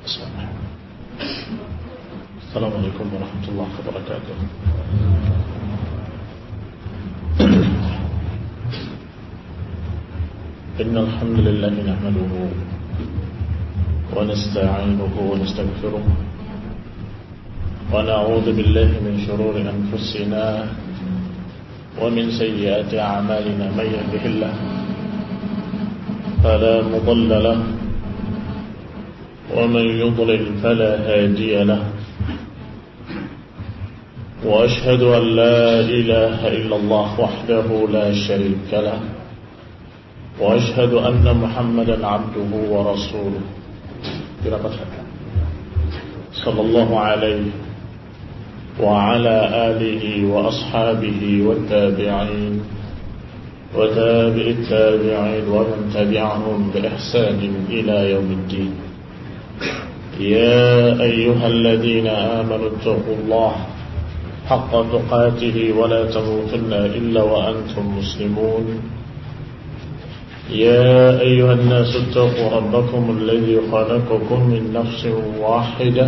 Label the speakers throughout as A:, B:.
A: Assalamualaikum warahmatullahi wabarakatuh. Innal hamdalillah nahmaduhu wa nasta'inuhu wa nastaghfiruh wa na'udzu billahi min shururi anfusina wa min sayyiati a'malina may yahdihillahu fala mudilla lahu ومن يضلل فلا هادي له وأشهد أن لا إله إلا الله وحده لا شريك له وأشهد أن محمدا عبده ورسوله صلى الله عليه وعلى آله وأصحابه والتابعين وتابع التابعين ومن تبعهم بإحسان إلى يوم الدين. يا أيها الذين آمنوا اتقوا الله حق تقاته ولا تموتن إلا وأنتم مسلمون. يا أيها الناس اتقوا ربكم الذي خلقكم من نفس واحدة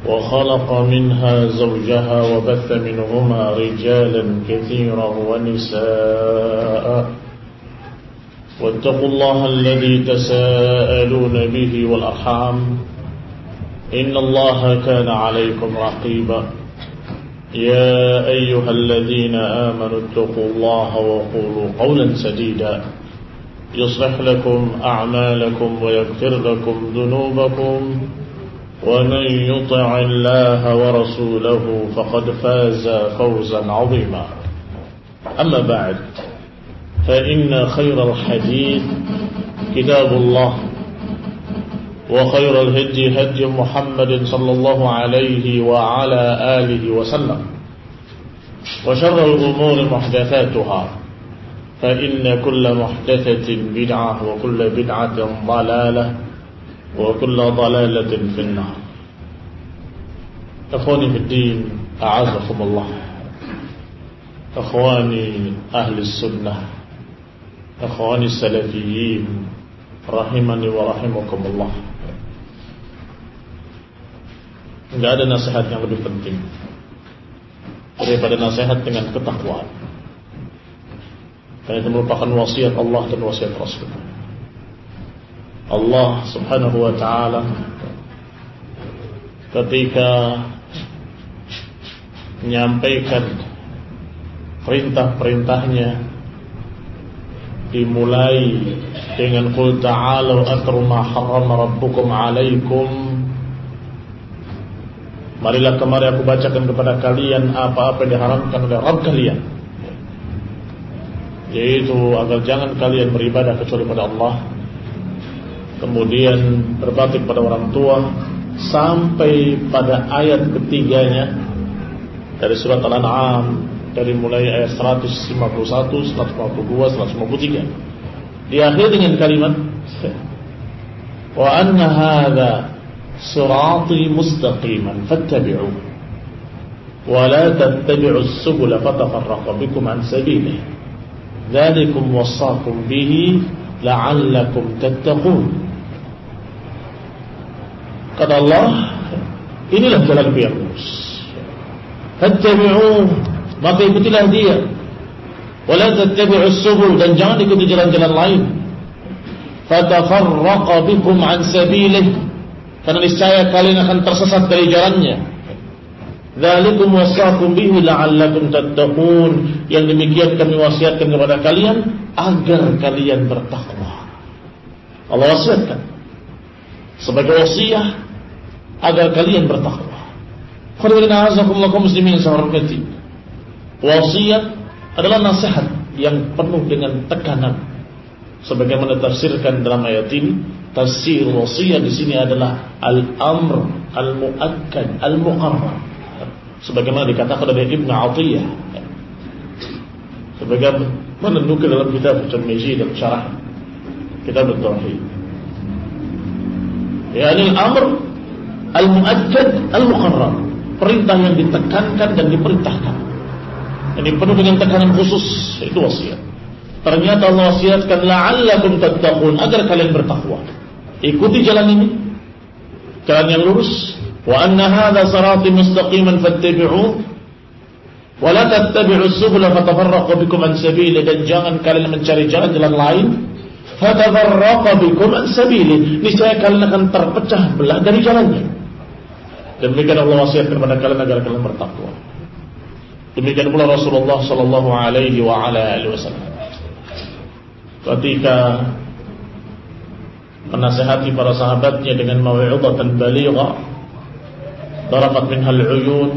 A: وخلق منها زوجها وبث منهما رجالا كثيرا ونساء واتقوا الله الذي تساءلون به والأرحام إن الله كان عليكم رقيبا. يا أيها الذين آمنوا اتقوا الله وقولوا قولا سديدا يصلح لكم أعمالكم ويغفر لكم ذنوبكم ومن يطع الله ورسوله فقد فاز فوزا عظيما. أما بعد فإن خير الحديث كتاب الله وخير الهدي هدي محمد صلى الله عليه وعلى آله وسلم وشر الأمور محدثاتها فإن كل محدثة بدعة وكل بدعة ضلالة وكل ضلالة في النار. أخواني في الدين أعزكم الله. أخواني أهل السنة Akhwani salafiyin rahimani wa rahimakumullah. Enggak ada nasihat yang lebih penting daripada nasihat dengan ketakwaan. Karena itu merupakan wasiat Allah dan wasiat Rasul. Allah Subhanahu wa ta'ala ketika menyampaikan perintah-perintahnya dimulai dengan qul ta'alu atru ma harrama rabbukum 'alaikum, marilah kemari aku bacakan kepada kalian apa-apa yang diharamkan oleh Rabb kalian, yaitu agar jangan kalian beribadah kecuali pada Allah, kemudian berbakti pada orang tua, sampai pada ayat ketiganya dari surat Al-An'am, dari mulai ayat 151, 152, 153. Diakhiri dengan kalimat wa anna hadza sirati mustaqiman fattabi'u wa la tattabi'us subula fatafarraqa bikum an sabilihi dzalikum wassaqum bihi la'allakum tattaqun. Kata Allah, inilah jalan yang lurus, fattabi'u, maka ikutilah dia, wala tattabi'us subul, dan jangan ikuti jalan-jalan lain, fatafarraqa bikum an sabilihi, karena niscaya kalian akan tersesat dari jalannya. Dzalikum wasaqum bihi la'allakum tattaqun, yang demikian kami wasiatkan kepada kalian agar kalian bertakwa. Allah wasiatkan sebagai wasiat agar kalian bertakwa. Qulna a'azakumullah muslimin sahormati. Wasiat adalah nasihat yang penuh dengan tekanan, sebagaimana tafsirkan dalam ayat ini. Tafsir wasiat di sini adalah al-amr al-muakkad al-muqarrar, sebagaimana dikatakan oleh Ibnu Atiyah, sebagaimana dinukil dalam kitab Tirmizi dan syarah kitab At-Tauhid. Yani al-amr al-muakkad al-muqarrar, perintah yang ditekankan dan diperintahkan. Ini penuh dengan tekanan khusus, itu wasiat. Ternyata Allah wasiatkan la'allakum tattaqun, agar kalian bertakwa. Ikuti jalan ini, jalan yang lurus. Wa anna hadza sirati mustaqiman fattabi'uhu wa la tattabi'us subula fatafarraqu bikum an sabili, dan jangan kalian mencari jalan-jalan lain, fatafarraqu bikum an sabili, niscaya kalian akan terpecah belah dari jalannya. Demikian Allah wasiatkan kepada kalian agar kalian bertakwa. Demikian pula Rasulullah sallallahu alaihi wa ala alihi wasallam ketika menasihati para sahabatnya dengan mau'izatan baligha, darafat minhal uyun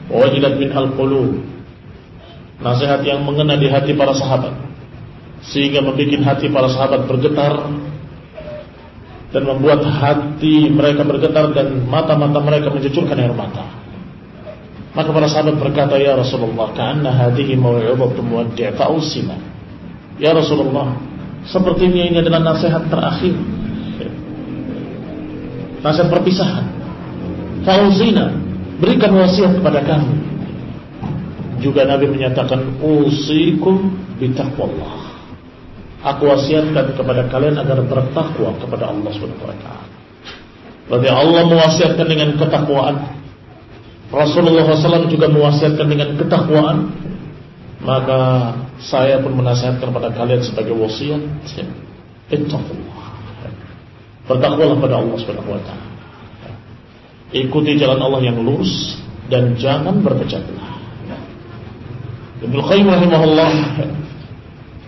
A: wa wajilat minhal qulub, nasihat yang mengena di hati para sahabat sehingga membuat hati para sahabat bergetar dan membuat hati mereka bergetar dan mata-mata mereka mencucurkan air mata. Maka para sahabat berkata, ya Rasulullah, ka'anna hadhihi mau'izatun muwaddi' fa'usina. Ya Rasulullah, sepertinya ini adalah nasihat terakhir, nasihat perpisahan. Fa'usina, berikan wasiat kepada kami. Juga Nabi menyatakan, usikum bitaqwallah, aku wasiatkan kepada kalian agar bertakwa kepada Allah Subhanahu wa taala. Berarti Allah mewasiatkan dengan ketakwaan, Rasulullah SAW juga mewasiatkan dengan ketakwaan. Maka saya pun menasihatkan kepada kalian sebagai wasiat, ittaqullah, bertakwalah pada Allah Subhanahu wa taala. Ikuti jalan Allah yang lurus dan jangan berpecah belah. Ibnu Qayyim rahimahullah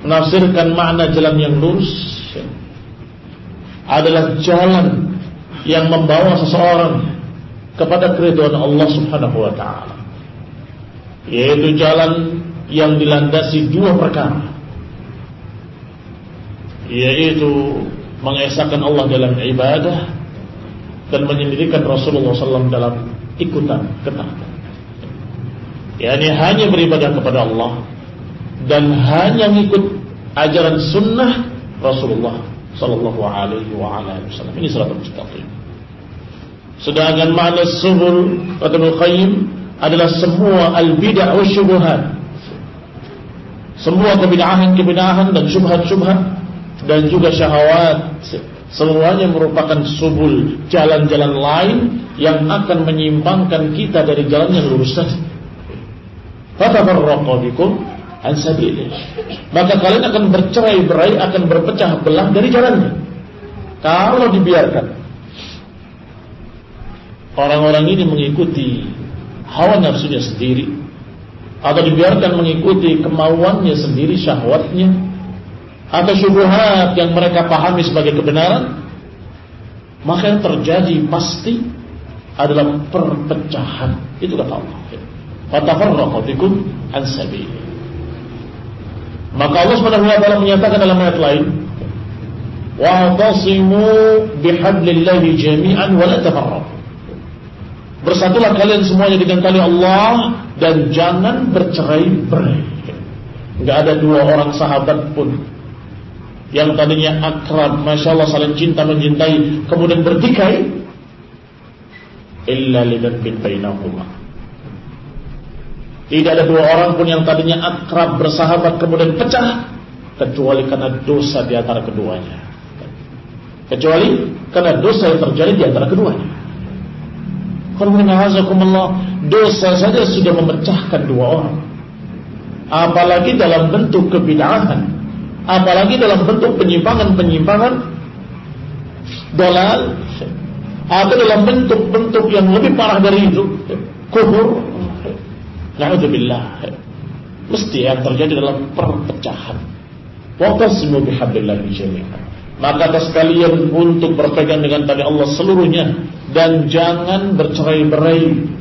A: menafsirkan makna jalan yang lurus adalah jalan yang membawa seseorang kepada keridhaan Allah Subhanahu wa taala, yaitu jalan yang dilandasi dua perkara, yaitu mengesahkan Allah dalam ibadah dan menyendirikan Rasulullah SAW dalam ikutan ketaatan. yakni hanya beribadah kepada Allah dan hanya mengikut ajaran sunnah Rasulullah sallallahu alaihi wasallam. Ini siratal mustaqim. Sedangkan makna subul kata Ibnu Qayyim adalah semua al-bid'ah wa syubhat. Semua kebid'ahan dan syubhat-syubhat dan juga syahwat, semuanya merupakan subul, jalan-jalan lain yang akan menyimpangkan kita dari jalan yang lurus tadi. Fatafarraqu bikum an sabilih. Maka kalian akan bercerai-berai, akan berpecah belah dari jalannya. Kalau dibiarkan orang-orang ini mengikuti hawa nafsunya sendiri, atau dibiarkan mengikuti kemauannya sendiri, syahwatnya, atau syubhat yang mereka pahami sebagai kebenaran, maka yang terjadi pasti adalah perpecahan. Itu kata Allah. Fatafarraqu bikum an sabilih. Maka Allah Subhanahu wa taala menyatakan dalam ayat lain, wa'tasimu bihablillahi jami'an wa la tafarraqu. Bersatulah kalian semuanya dengan tali Allah dan jangan bercerai-berai. Enggak ada dua orang sahabat pun yang tadinya akrab, masya Allah, saling cinta mencintai, kemudian bertikai, illa lidambin bainahuma. Tidak ada dua orang pun yang tadinya akrab, bersahabat, kemudian pecah, kecuali karena dosa di antara keduanya. Kecuali karena dosa yang terjadi di antara keduanya. Dosa saja sudah memecahkan dua orang, apalagi dalam bentuk kebid'ahan, apalagi dalam bentuk penyimpangan-penyimpangan dalal, atau dalam bentuk-bentuk yang lebih parah dari itu, kufur. Na'udzubillah. Mesti yang terjadi dalam perpecahan. Wa'tasimu bihablillahi jami'an. Maka atas kalian untuk berpegang dengan tali Allah seluruhnya dan jangan bercerai-berai.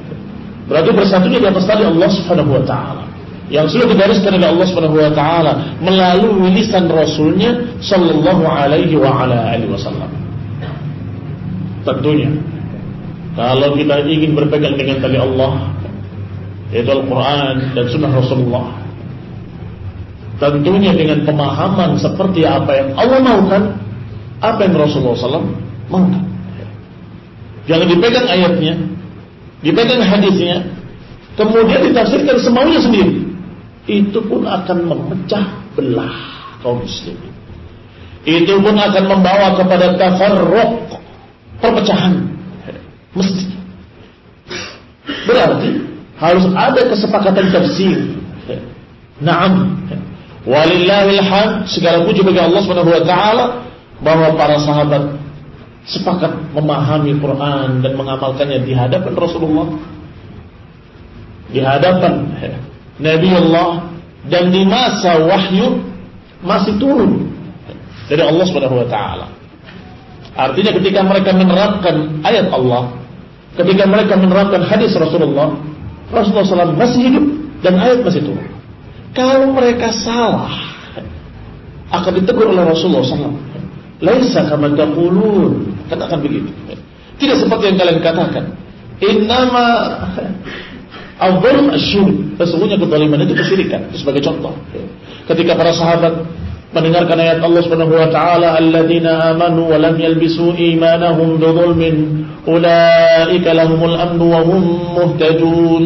A: Berarti bersatunya di atas tali Allah Subhanahu wa taala yang sudah digariskan oleh Allah Subhanahu wa taala melalui lisan Rasulnya sallallahu alaihi wa ala alihi wasallam. Tentunya kalau kita ingin berpegang dengan tali Allah, yaitu Al-Quran dan Sunnah Rasulullah, tentunya dengan pemahaman seperti apa yang Allah maukan, apa yang Rasulullah SAW maukan. Jangan dipegang ayatnya, dipegang hadisnya, kemudian ditafsirkan semaunya sendiri. Itu pun akan memecah belah kaum muslimin. Itu pun akan membawa kepada tafarruq, perpecahan. Mesti. Berarti harus ada kesepakatan tafsir. Naam. Walillahil hamd, segala puji bagi Allah Subhanahu wa taala bahwa para sahabat sepakat memahami Quran dan mengamalkannya di hadapan Rasulullah, di hadapan Nabi Allah, dan di masa wahyu masih turun dari Allah Subhanahu wa taala. Artinya ketika mereka menerapkan ayat Allah, ketika mereka menerapkan hadis Rasulullah SAW masih hidup dan ayat masih turun. Kalau mereka salah, akan ditegur oleh Rasulullah SAW. Laisa kama taqulun, katakan begitu. Tidak seperti yang kalian katakan. Innama al-dhulm asy-syirk. Sesungguhnya kezaliman itu kesyirikan. Itu sebagai contoh. Ketika para sahabat mendengarkan ayat Allah Subhanahu wa taala, alladzina amanu wa lam yalbisu imanahum bidzulmin ulaika lahumul amnu wa hum muhtadun.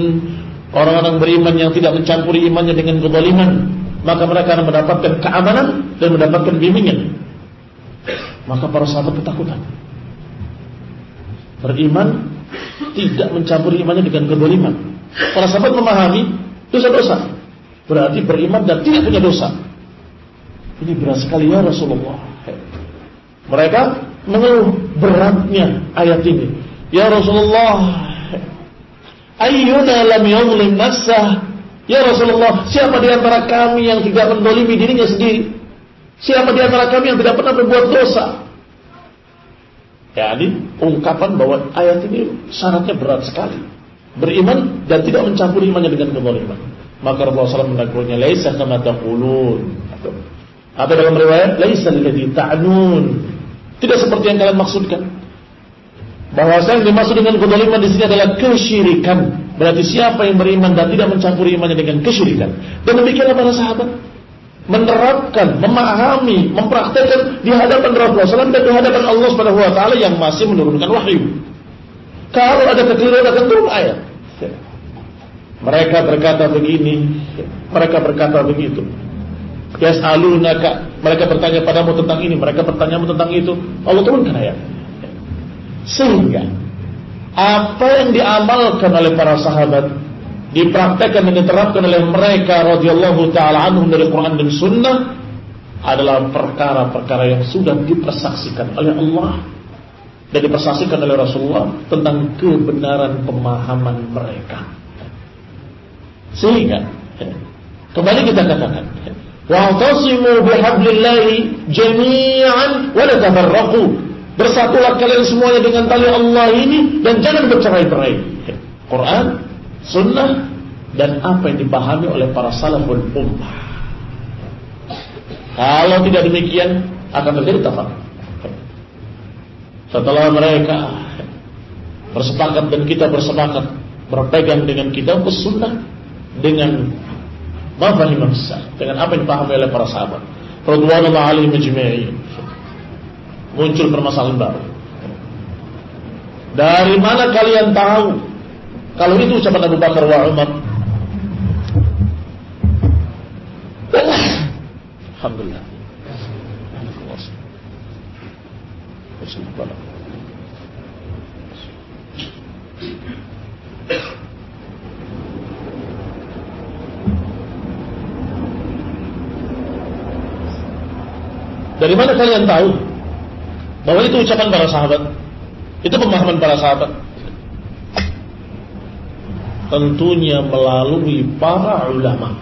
A: Orang-orang beriman yang tidak mencampuri imannya dengan kezaliman, maka mereka akan mendapatkan keamanan dan mendapatkan bimbingan. Maka para sahabat ketakutan. Beriman tidak mencampuri imannya dengan kezaliman. Para sahabat memahami dosa-dosa, berarti beriman dan tidak punya dosa. Ini berat sekali ya Rasulullah. Mereka mengeluh beratnya ayat ini. Ya Rasulullah, ayyuna lam yuzlim nafsah. Ya Rasulullah, siapa di antara kami yang tidak mendolimi dirinya sendiri? Siapa di antara kami yang tidak pernah berbuat dosa? Jadi ungkapan bahwa ayat ini syaratnya berat sekali. Beriman dan tidak mencampuri imannya dengan kezaliman. Maka Rasulullah SAW menegurnya, laisa kama taqulun. Atau dalam riwayat, laisa alladhi ta'nun. Tidak seperti yang kalian maksudkan. Bahwasanya yang dimaksud dengan kezaliman di sini adalah kesyirikan. Berarti siapa yang beriman dan tidak mencampuri imannya dengan kesyirikan. Dan demikianlah para sahabat menerapkan, memahami, mempraktekkan di hadapan Rasulullah SAW dan di hadapan Allah Subhanahu wa taala yang masih menurunkan wahyu. Kalau ada kekeliruan akan turun ayat. Mereka berkata begini, mereka berkata begitu. Yas'alunaka, mereka bertanya padamu tentang ini, mereka bertanyamu tentang itu. Allah turunkan ayat. Sehingga apa yang diamalkan oleh para sahabat, dipraktekkan dan diterapkan oleh mereka radhiyallahu taala anhum dari Quran dan Sunnah adalah perkara-perkara yang sudah dipersaksikan oleh Allah dan dipersaksikan oleh Rasulullah tentang kebenaran pemahaman mereka. Sehingga kembali kita katakan, wa'tasimu bihablillahi jami'an wa la tafarraqu. Bersatulah kalian semuanya dengan tali Allah ini dan jangan bercerai-berai. Quran, Sunnah, dan apa yang dipahami oleh para salaful ummah. Kalau tidak demikian akan terjadi tafarruq. Setelah mereka bersepakat dan kita bersepakat berpegang dengan kitab Sunnah, dengan mafahim as-salaf, dengan apa yang dipahami oleh para sahabat radhiyallahu alaihim ajma'in, muncul permasalahan baru. Dari mana kalian tahu kalau itu ucapan Abu Bakar wa Umar? Alhamdulillah. Dari mana kalian tahu bahwa itu ucapan para sahabat? Itu pemahaman para sahabat. Tentunya melalui para ulama,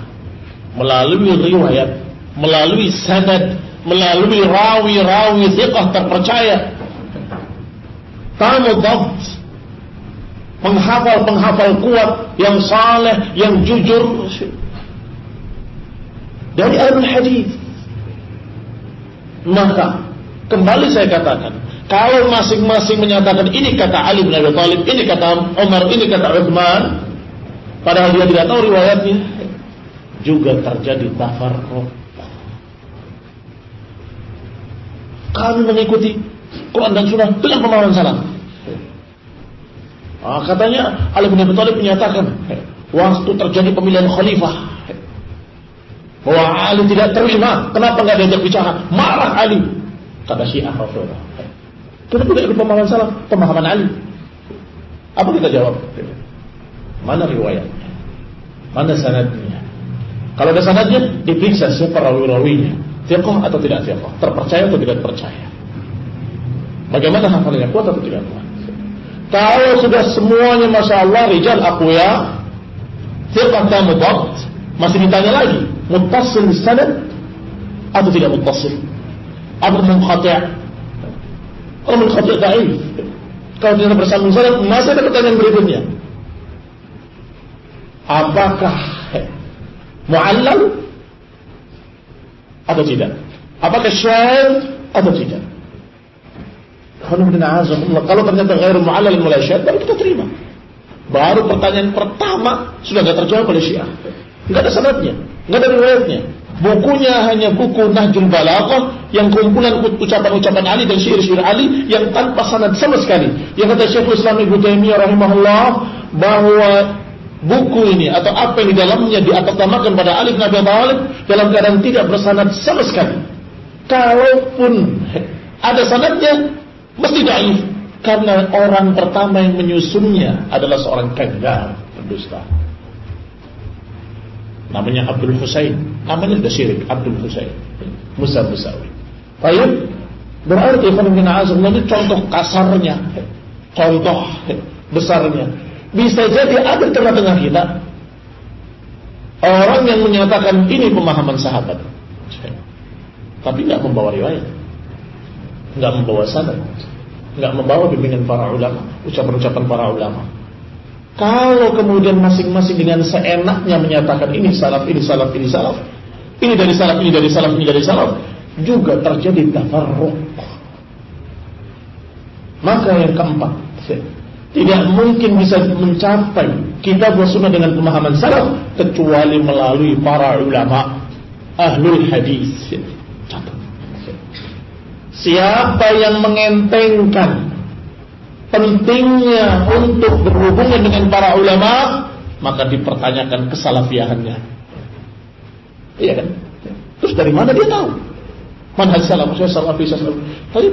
A: melalui riwayat, melalui sanad, melalui rawi-rawi thiqah terpercaya, tamu dhabt, penghafal kuat, yang saleh, yang jujur dari ahlul hadis. Maka kembali saya katakan, kalau masing-masing menyatakan ini kata Ali bin Abi Thalib, ini kata Umar, ini kata Uthman, padahal dia tidak tahu riwayatnya, juga terjadi tafarruq. Kami mengikuti Quran dan Sunnah dengan pemahaman salaf. Katanya Ali bin Abi Thalib menyatakan waktu terjadi pemilihan khalifah bahwa Ali tidak terima, kenapa nggak diajak bicara? Marah Ali. Kata Syiah Rasulullah. Kenapa tidak ikut pemahaman salaf, pemahaman Ali? Apa kita jawab? Mana riwayatnya? Mana sanadnya? Kalau ada sanadnya, diperiksa siapa rawi-rawinya, thiqah atau tidak thiqah, terpercaya atau tidak terpercaya. Bagaimana hafalannya, kuat atau tidak kuat? Kalau sudah semuanya masya Allah rijal aqwiya, thiqah tamu dhabt, masih ditanya lagi, muttasil sanad atau tidak muttasil? Atau munqati'? Kalau munqati' dhaif. Kalau tidak bersambung sanad, masih ada pertanyaan berikutnya. Apakah mu'allal atau tidak? Apakah syadz atau tidak? Kalau ternyata ghairu mu'allal mulai syadz, baru kita terima. Baru pertanyaan pertama sudah tidak terjawab oleh Syiah. Tidak ada sanadnya, tidak ada riwayatnya. Bukunya hanya buku Nahjul Balaghah yang kumpulan ucapan-ucapan Ali dan syair-syair Ali yang tanpa sanad sama sekali. Yang kata Syekhul Islam Ibnu Taimiyah rahimahullah bahwa buku ini atau apa yang di dalamnya diatasnamakan pada Ali bin Abi Thalib dalam keadaan tidak bersanad sama sekali. Kalaupun ada sanadnya mesti dhaif karena orang pertama yang menyusunnya adalah seorang kadzdzab, pendusta. Namanya Abdul Husain, namanya sudah syirik, Abdul Husain Musa Musawi. Baik, berarti ini contoh kasarnya, contoh besarnya. Bisa jadi ada di tengah-tengah kita orang yang menyatakan ini pemahaman sahabat, tapi nggak membawa riwayat, nggak membawa sanad, nggak membawa bimbingan para ulama, ucapan-ucapan para ulama. Kalau kemudian masing-masing dengan seenaknya menyatakan ini salaf, ini salaf, ini salaf, ini dari salaf, ini dari salaf, ini dari salaf, juga terjadi tafarruq. Maka yang keempat, tidak mungkin bisa mencapai kitab wa sunnah dengan pemahaman salaf kecuali melalui para ulama ahlul hadis. Siapa yang mengentengkan pentingnya untuk berhubungan dengan para ulama, maka dipertanyakan kesalafiahannya. Iya kan? Terus dari mana dia tahu? Manhaj salaf, saya salafi, saya salafi. Tapi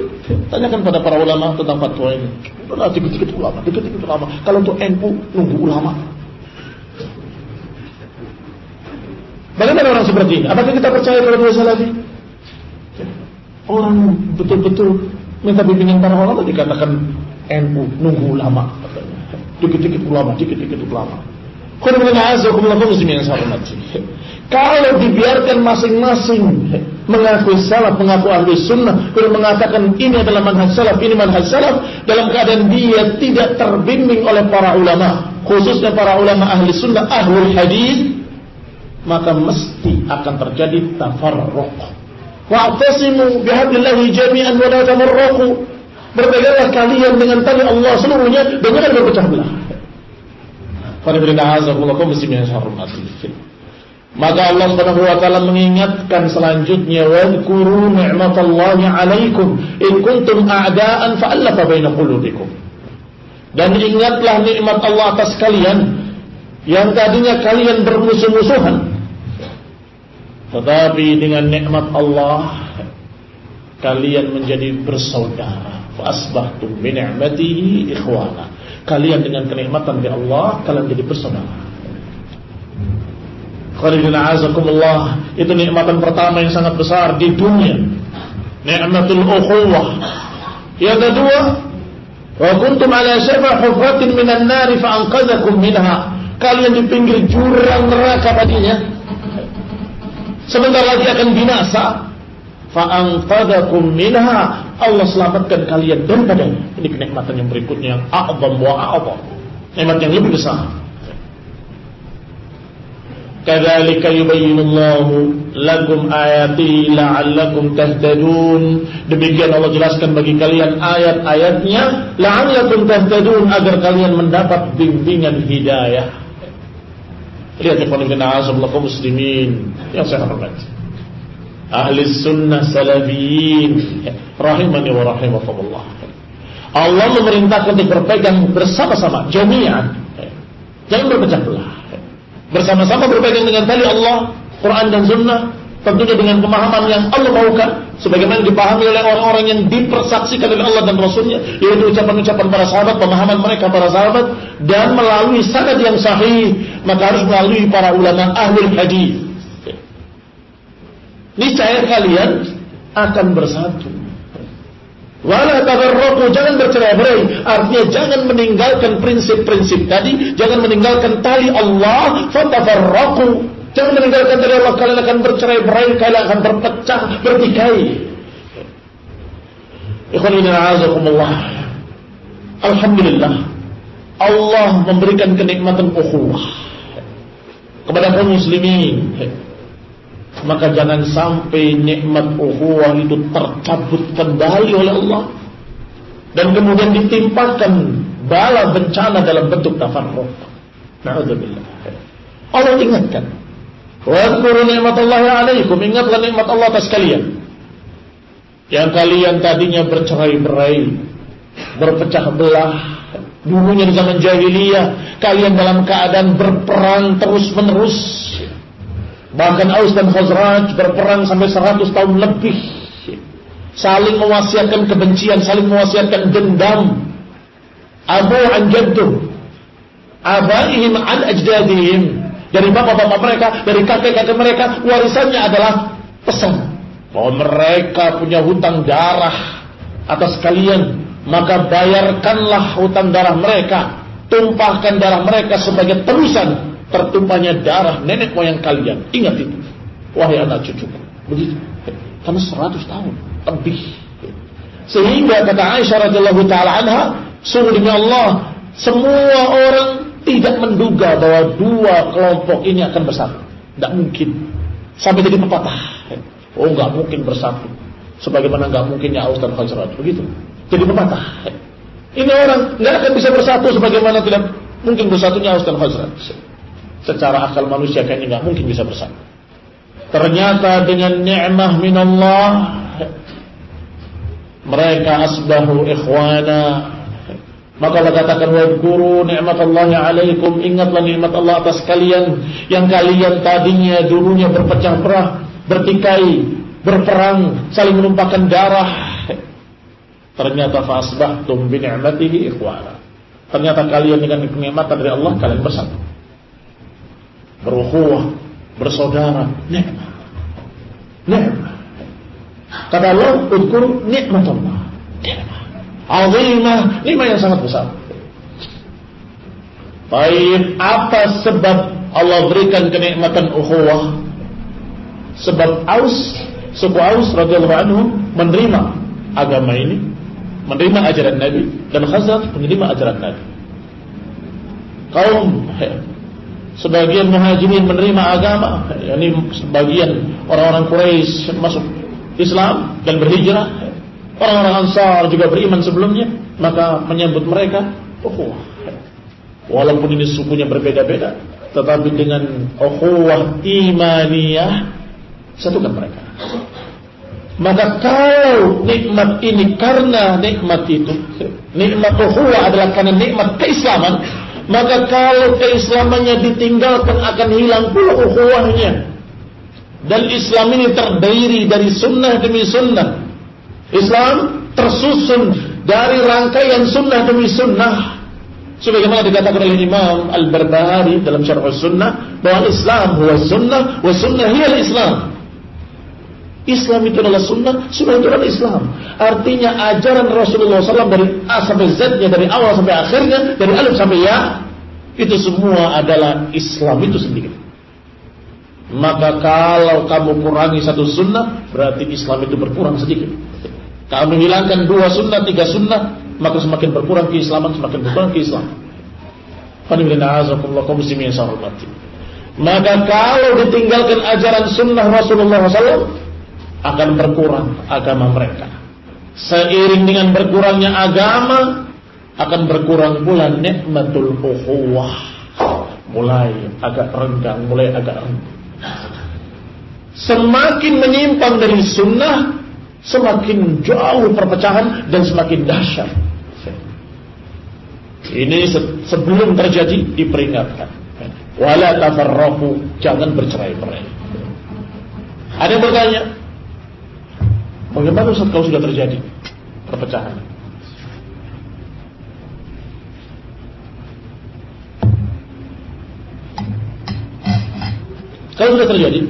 A: tanyakan pada para ulama tentang fatwa ini. Udah dikit-dikit ulama, dikit-dikit ulama. Kalau untuk NU nunggu ulama. Bagaimana orang seperti ini? Apakah kita percaya kalau dia salafi? Orang betul-betul minta bimbingan para ulama dikatakan NU nunggu ulama, dikit-dikit ulama, dikit-dikit ulama. Kalau dibiarkan masing-masing mengaku salaf, mengaku ahli sunnah, kemudian mengatakan ini adalah manhaj salaf, ini manhaj salaf, dalam keadaan dia tidak terbimbing oleh para ulama, khususnya para ulama ahli sunnah, ahlul hadis, maka mesti akan terjadi tafarruq. Wa'tasimu bihablillahi jami'an wa la tafarraqu. Berbedailah kalian dengan tali Allah seluruhnya dan jangan berpecah belah. Maka Allah Subhanahu wa taala mengingatkan selanjutnya, wadhkuru ni'matallahi 'alaikum in kuntum a'da'an fa'alafa baina qulubikum. Dan ingatlah nikmat Allah atas kalian yang tadinya kalian bermusuh-musuhan, tetapi dengan nikmat Allah kalian menjadi bersaudara. Fa asbahtum bi ni'matihi ikhwana. Kalian dengan kenikmatan dari Allah kalian jadi bersaudara. Khalilina azakumullah, itu nikmatan pertama yang sangat besar di dunia, nikmatul ukhuwah. Yang kedua, wa kuntum ala syafa hufratin minan nari fa anqadhakum minha. Kalian di pinggir jurang neraka tadinya, sebentar lagi akan binasa. Fa anqadhakum minha, Allah selamatkan kalian daripadanya. Ini kenikmatan yang berikutnya yang a'zam wa a'zam, nikmat yang lebih besar. Kadzalika yubayyinullahu lakum ayatihi la'allakum tahtadun. Demikian Allah jelaskan bagi kalian ayat-ayatnya la'allakum tahtadun, agar kalian mendapat bimbingan hidayah. Lihat ikhwan kaum muslimin yang saya hormati, ahli sunnah salafiyin rahimani wa rahimakumullah. Allah memerintahkan untuk berpegang bersama-sama, jami'an, jangan berpecah belah. Bersama-sama berpegang dengan tali Allah, Quran dan Sunnah, tentunya dengan pemahaman yang Allah maukan, sebagaimana dipahami oleh orang-orang yang dipersaksikan oleh Allah dan Rasulnya, yaitu ucapan-ucapan para sahabat, pemahaman mereka para sahabat, dan melalui sanad yang sahih, maka harus melalui para ulama ahlul hadis. Niscaya kalian akan bersatu. Wala tafarraqu, jangan bercerai-berai, artinya jangan meninggalkan prinsip-prinsip tadi, jangan meninggalkan tali Allah, fatafarraqu, jangan meninggalkan tali Allah, kalian akan bercerai-berai, kalian akan berpecah, bertikai. Ikhwanina a'azakumullah. Alhamdulillah, Allah memberikan kenikmatan ukhuwah kepada kaum muslimin. Maka jangan sampai nikmat ukhuwah itu tercabut kembali oleh Allah dan kemudian ditimpakan bala bencana dalam bentuk tafarruq. Na'udzubillah. Allah ingatkan, "Wadhkuru ni'matallahi 'alaikum", ingatlah nikmat Allah atas kalian yang kalian tadinya bercerai-berai, berpecah belah. Dulunya di zaman jahiliyah kalian dalam keadaan berperang terus-menerus. Bahkan Aus dan Khazraj berperang sampai 100 tahun lebih, saling mewasiatkan kebencian, saling mewasiatkan dendam. Abu an jadduh, abaihim an ajdadihim, dari bapak-bapak mereka, dari kakek-kakek mereka, warisannya adalah pesan bahwa mereka punya hutang darah atas kalian, maka bayarkanlah hutang darah mereka, tumpahkan darah mereka sebagai terusan tertumpahnya darah nenek moyang kalian. Ingat itu, wahai anak cucuku. Begitu, karena 100 tahun lebih. Sehingga kata Aisyah radhiyallahu taala anha, sungguh demi Allah, semua orang tidak menduga bahwa dua kelompok ini akan bersatu. Tidak mungkin. Sampai jadi pepatah, oh nggak mungkin bersatu, sebagaimana nggak mungkinnya Aus dan Khazraj. Begitu, jadi pepatah. Ini orang nggak akan bisa bersatu sebagaimana tidak mungkin bersatunya Aus dan Khazraj. Secara akal manusia kayaknya nggak mungkin bisa bersatu. Ternyata dengan ni'mah minallah mereka asbahu ikhwana. Maka Allah katakan, wadhkuru ni'matallahi 'alaikum, ingatlah nikmat Allah atas kalian yang kalian tadinya dulunya berpecah belah, bertikai, berperang, saling menumpahkan darah. Ternyata fa asbahtum bi ni'matihi ikhwana. Ternyata kalian dengan kenikmatan dari Allah kalian bersatu, berukhuwah, bersaudara. Nikmat. Kata Allah, udhkuru nikmatullah, azimah, nikmat yang sangat besar. Baik, apa sebab Allah berikan kenikmatan ukhuwah? Sebab suku Aus radhiyallahu anhum menerima agama ini, menerima ajaran Nabi, dan Khazraj menerima ajaran Nabi. Kaum sebagian muhajirin menerima agama, yakni sebagian orang-orang Quraisy masuk Islam dan berhijrah. Orang-orang Ansar juga beriman sebelumnya, maka menyambut mereka ukhuwah. Walaupun ini sukunya berbeda-beda, tetapi dengan ukhuwah imaniyah satukan mereka. Maka kalau nikmat ini karena nikmat itu, nikmat ukhuwah adalah karena nikmat keislaman, maka kalau keislamannya ditinggalkan akan hilang pula ukhuwahnya. Dan Islam ini terdiri dari sunnah demi sunnah. Islam tersusun dari rangkaian sunnah demi sunnah. Sebagaimana dikatakan oleh Imam Al-Barbahari dalam Syarh Sunnah, bahwa Islam huwa sunnah, wa sunnah hiya al-Islam. Islam itu adalah sunnah, sunnah itu adalah Islam. Artinya ajaran Rasulullah SAW dari A sampai Z-nya, dari awal sampai akhirnya, dari alif sampai ya, itu semua adalah Islam itu sendiri. Maka kalau kamu kurangi satu sunnah, berarti Islam itu berkurang sedikit. Kamu hilangkan 2 sunnah, 3 sunnah, maka semakin berkurang keislaman, semakin berkurang keislaman. Maka kalau ditinggalkan ajaran sunnah Rasulullah SAW, akan berkurang agama mereka. Seiring dengan berkurangnya agama, akan berkurang pula nikmatul ukhuwah. Mulai agak renggang, Semakin menyimpang dari sunnah, semakin jauh perpecahan dan semakin dahsyat. Ini sebelum terjadi diperingatkan. Wala tafarraqu, jangan bercerai-berai. Ada yang bertanya, bagaimana Ustaz kalau sudah terjadi perpecahan? Kalau sudah terjadi,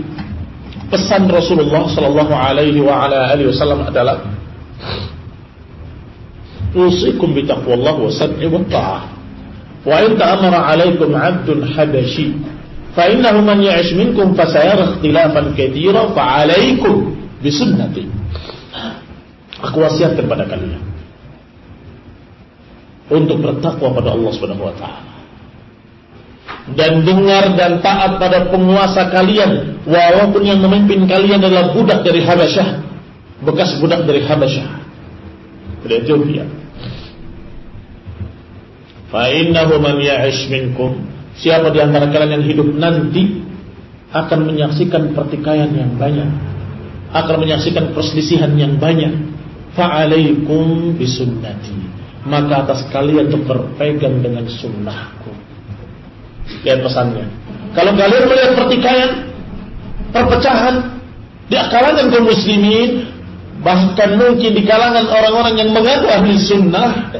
A: pesan Rasulullah sallallahu alaihi wasallam adalah usikum bi taqwallah wa sam'i wa ta'ah. Wa in ta'amara 'alaikum 'abdun habashi fa innahu man ya'ish minkum fa sayara ikhtilafan katsira fa 'alaikum bi sunnati. Aku wasiatkan kepada kalian untuk bertakwa pada Allah Subhanahu wa taala dan dengar dan taat pada penguasa kalian, walaupun yang memimpin kalian adalah budak dari Habasyah, bekas budak dari Habasyah, dari Ethiopia. Fa innahu man ya'ish minkum, siapa di antara kalian yang hidup nanti akan menyaksikan pertikaian yang banyak, akan menyaksikan perselisihan yang banyak. Fa alaikum bisunnati, maka atas kalian untuk berpegang dengan sunnahku. Lihat pesannya. Kalau kalian melihat pertikaian, perpecahan di kalangan kaum muslimin, bahkan mungkin di kalangan orang-orang yang mengaku ahli sunnah,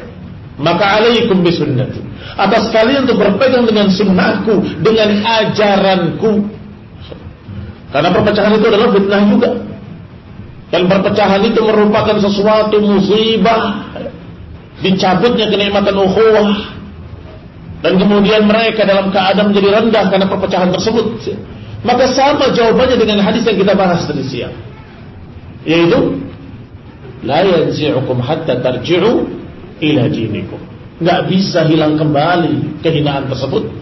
A: maka alaikum bisunnati, atas kalian untuk berpegang dengan sunnahku, dengan ajaranku. Karena perpecahan itu adalah fitnah juga. Dan perpecahan itu merupakan sesuatu musibah, dicabutnya kenikmatan ukhuwah, dan kemudian mereka dalam keadaan menjadi rendah karena perpecahan tersebut. Maka sama jawabannya dengan hadis yang kita bahas tadi siang, yaitu la yanzi'ukum hatta tarji'u ila dinikum. Enggak bisa hilang kembali kehinaan tersebut,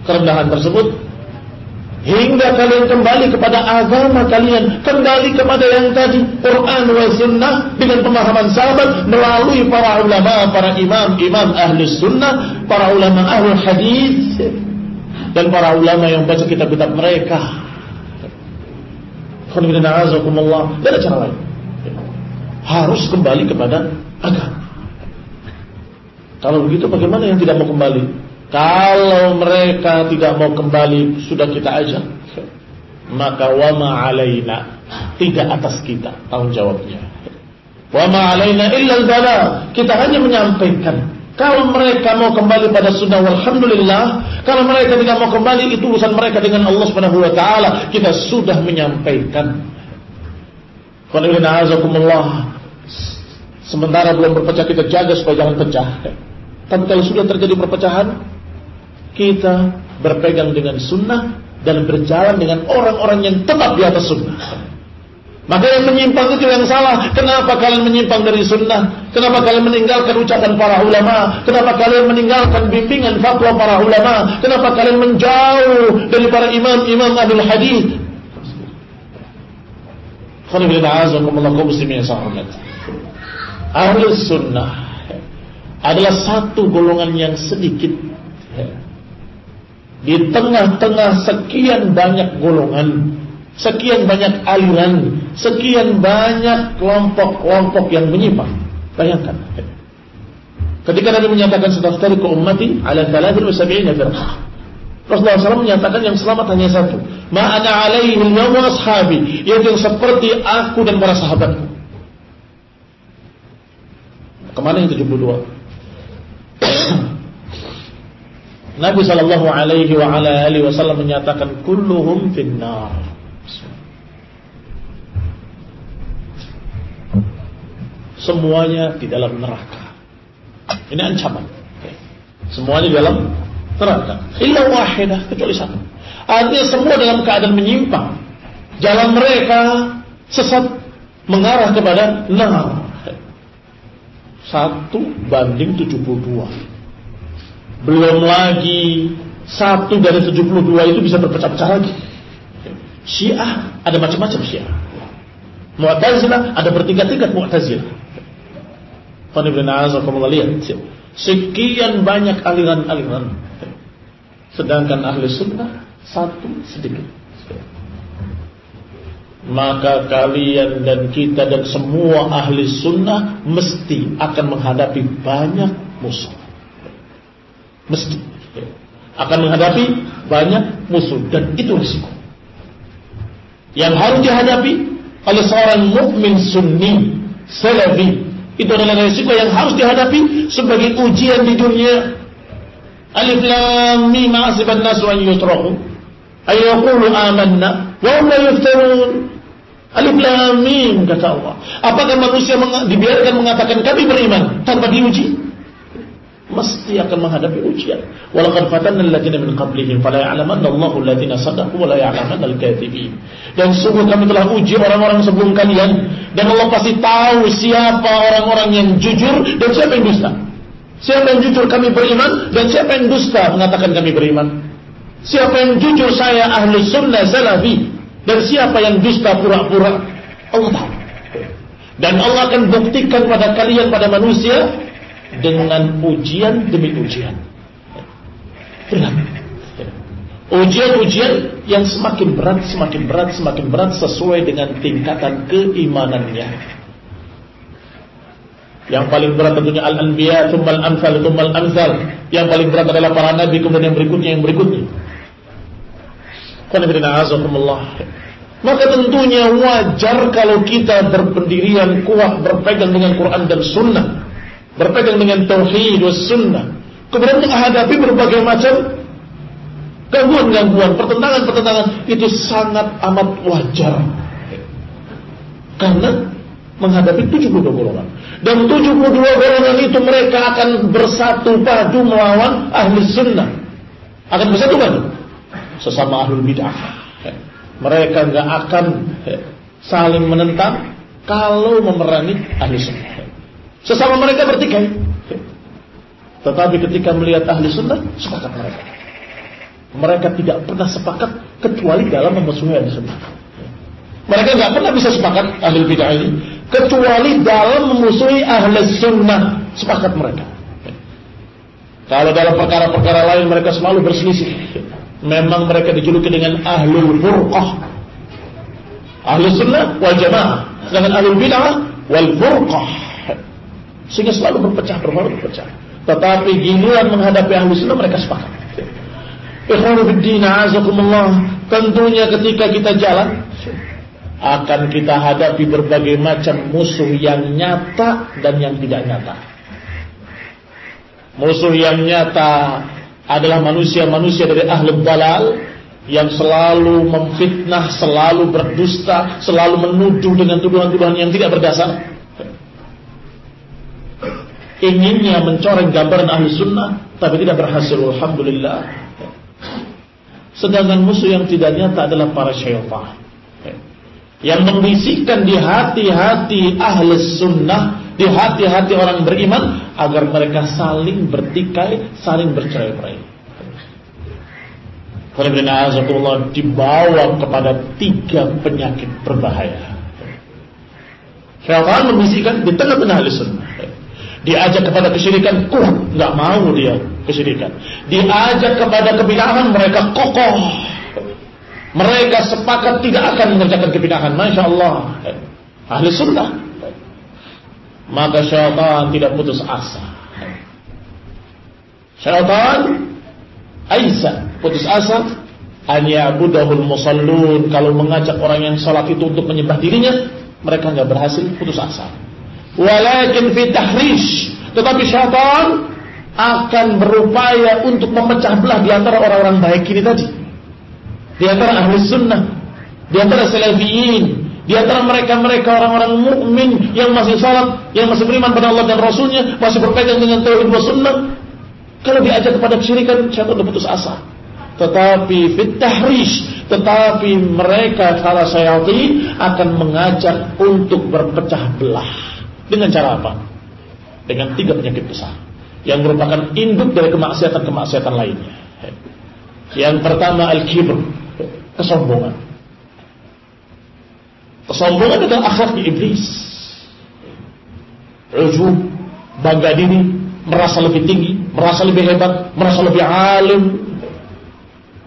A: kerendahan tersebut, hingga kalian kembali kepada agama kalian, kembali kepada yang tadi, Quran wa sunnah, dengan pemahaman sahabat melalui para ulama, para imam ahli sunnah, para ulama ahli hadis, dan para ulama yang baca kitab-kitab mereka. Tidak ada cara lain, harus kembali kepada agama. Kalau begitu bagaimana yang tidak mau kembali? Kalau mereka tidak mau kembali, sudah kita ajak, maka wama alaina, tidak atas kita tanggung jawabnya. Wama alaina illa al-bala, kita hanya menyampaikan. Kalau mereka mau kembali pada sunnah, walhamdulillah. Kalau mereka tidak mau kembali, itu urusan mereka dengan Allah Subhanahu wa taala. Kita sudah menyampaikan. Sementara belum berpecah, kita jaga supaya jangan pecah. Tapi kalau sudah terjadi perpecahan, kita berpegang dengan sunnah dan berjalan dengan orang-orang yang tetap di atas sunnah. Maka yang menyimpang itu yang salah. Kenapa kalian menyimpang dari sunnah? Kenapa kalian meninggalkan ucapan para ulama? Kenapa kalian meninggalkan bimbingan fatwa para ulama? Kenapa kalian menjauh dari para imam-imam ahli hadis? Ahli sunnah adalah satu golongan yang sedikit di tengah-tengah sekian banyak golongan, sekian banyak aliran, sekian banyak kelompok-kelompok yang menyimpang. Bayangkan, ketika Nabi menyatakan satastariqu ummati ala 73 firqah, Rasulullah SAW menyatakan yang selamat hanya satu, ma ana alaihi wa ashabi, yaitu yang seperti aku dan para sahabatku. Kemana yang 72? Nabi sallallahu alaihi wasallam menyatakan kulluhum finnar. Semuanya di dalam neraka. Ini ancaman. Semuanya di dalam neraka. Illa wahidah, kecuali satu. Artinya semua dalam keadaan menyimpang. Jalan mereka sesat, mengarah kepada neraka. 1:72. Belum lagi 1 dari 72 itu bisa berpecah-pecah lagi. Syiah ada macam-macam Syiah. Mu'tazilah ada bertingkat-tingkat Mu'tazilah. Lihat, sekian banyak aliran-aliran. Sedangkan ahli sunnah satu sedikit. Maka kalian dan kita dan semua ahli sunnah mesti akan menghadapi banyak musuh. Mesti akan menghadapi banyak musuh, dan itu risiko. yang harus dihadapi oleh seorang mukmin sunni salafi. Itu adalah resiko yang harus dihadapi sebagai ujian di dunia. Alif lam mim hasiban nasu an yutraku ay yaqulu amanna wa hum la yuftanun. Alif lam mim, kata Allah. Apakah manusia dibiarkan mengatakan kami beriman tanpa diuji? Mesti akan menghadapi ujian. Walaqad fatanna alladziina min qablihim fala ya'lamanna Allahu alladziina shadaqu wa la ya'lamanna al-kadzibin. Dan sungguh kami telah uji orang-orang sebelum kalian, dan Allah pasti tahu siapa orang-orang yang jujur dan siapa yang dusta. Siapa yang jujur kami beriman, dan siapa yang dusta mengatakan kami beriman. Siapa yang jujur saya ahlu sunnah salafi, dan siapa yang dusta pura-pura, Allah tahu. Dan Allah akan buktikan pada kalian, pada manusia, dengan ujian demi ujian. Berat. Ujian-ujian yang semakin berat, semakin berat, semakin berat sesuai dengan tingkatan keimanannya. Yang paling berat tentunya al-anbiya, tsummal amsal, tsummal amsal. Yang paling berat adalah para nabi, kemudian yang berikutnya, yang berikutnya. Maka tentunya wajar kalau kita berpendirian kuat, berpegang dengan Quran dan Sunnah, berpegang dengan tauhid was sunnah, kemudian menghadapi berbagai macam gangguan-gangguan, pertentangan-pertentangan, itu sangat amat wajar. Karena menghadapi 72 golongan, dan 72 golongan itu mereka akan bersatu padu melawan ahli sunnah, akan bersatu padu sesama ahlul bid'ah. Mereka enggak akan saling menentang kalau memerangi ahli sunnah. Sesama mereka bertikai. Tetapi ketika melihat ahli sunnah, sepakat mereka. Mereka tidak pernah sepakat kecuali dalam memusuhi ahli sunnah. Mereka tidak pernah bisa sepakat ahli bid'ah ini kecuali dalam memusuhi ahli sunnah. Sepakat mereka. Kalau dalam perkara-perkara lain mereka selalu berselisih. Memang mereka dijuluki dengan ahlul furqah, ahli sunnah wal jamaah, dengan ahlul bid'ah wal furqah. Sehingga selalu berpecah. Tetapi giliran menghadapi ahli sunnah mereka sepakat. Ikhwanu fiddin, a'azakumullah. Tentunya ketika kita jalan, akan kita hadapi berbagai macam musuh yang nyata dan yang tidak nyata. Musuh yang nyata adalah manusia-manusia dari ahli dalal yang selalu memfitnah, selalu berdusta, selalu menuduh dengan tuduhan-tuduhan yang tidak berdasar. Inginnya mencoreng gambaran ahli sunnah, tapi tidak berhasil, alhamdulillah. Sedangkan musuh yang tidak nyata adalah para syaitan, yang membisikkan di hati-hati ahli sunnah, di hati-hati orang beriman, agar mereka saling bertikai, saling bercerai-berai. Dibawa kepada 3 penyakit berbahaya. Syaitan membisikkan di tengah-tengah ahli sunnah. Diajak kepada kesyirikan, kuat, nggak mau dia kesyirikan. Diajak kepada kebid'ahan, mereka kokoh. Mereka sepakat tidak akan mengerjakan kebid'ahan. Masya Allah, ahli sunnah. Maka syaitan tidak putus asa. Syaitan aisa, putus asa, an ya'budahul musallun. Kalau mengajak orang yang salat itu untuk menyembah dirinya, mereka nggak berhasil, putus asa. Walakin fi tahrish, tetapi syaitan akan berupaya untuk memecah belah di antara orang-orang baik ini tadi, di antara ahli sunnah, di antara salafiyin, di antara mereka-mereka orang-orang mukmin yang masih salat, yang masih beriman pada Allah dan Rasulnya, masih berpegang dengan tauhid wa sunnah. Kalau diajak kepada kesyirikan, syaitan sudah putus asa. Tetapi fit tahrish, tetapi mereka para syaitan akan mengajak untuk berpecah belah. Dengan cara apa? Dengan 3 penyakit besar yang merupakan induk dari kemaksiatan-kemaksiatan lainnya. Yang pertama al-kibr, kesombongan. Kesombongan adalah akhlak iblis. Ujub, bangga diri, merasa lebih tinggi, merasa lebih hebat, merasa lebih alim.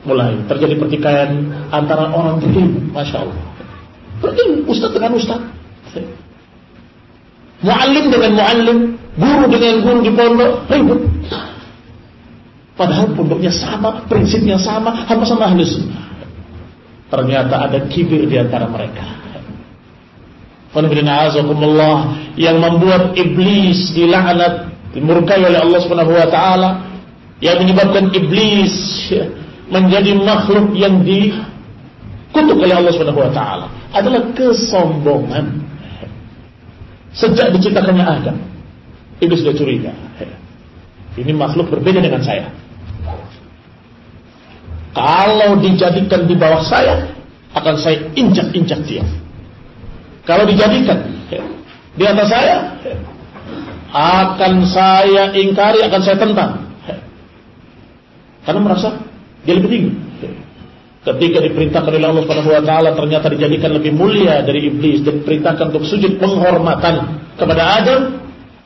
A: Mulai terjadi pertikaian antara orang berilmu, masya Allah. Berilmu, ustaz dengan ustaz, muallim dengan muallim, guru dengan guru di pondok, ribut. Padahal pondoknya sama, prinsipnya sama, sama-sama ahli sunnah. ternyata ada kibir di antara mereka. Yang membuat iblis dilaknat, dimurkai oleh Allah Subhanahu wa taala, yang menyebabkan iblis menjadi makhluk yang dikutuk oleh Allah Subhanahu wa taala adalah kesombongan. Sejak diciptakannya Adam, iblis sudah curiga, ini makhluk berbeda dengan saya. Kalau dijadikan di bawah saya, akan saya injak-injak dia. Kalau dijadikan di atas saya, akan saya ingkari, akan saya tentang. Karena merasa dia lebih tinggi. Ketika diperintahkan oleh Allah Subhanahu wa taala ternyata dijadikan lebih mulia dari iblis dan diperintahkan untuk sujud penghormatan kepada Adam,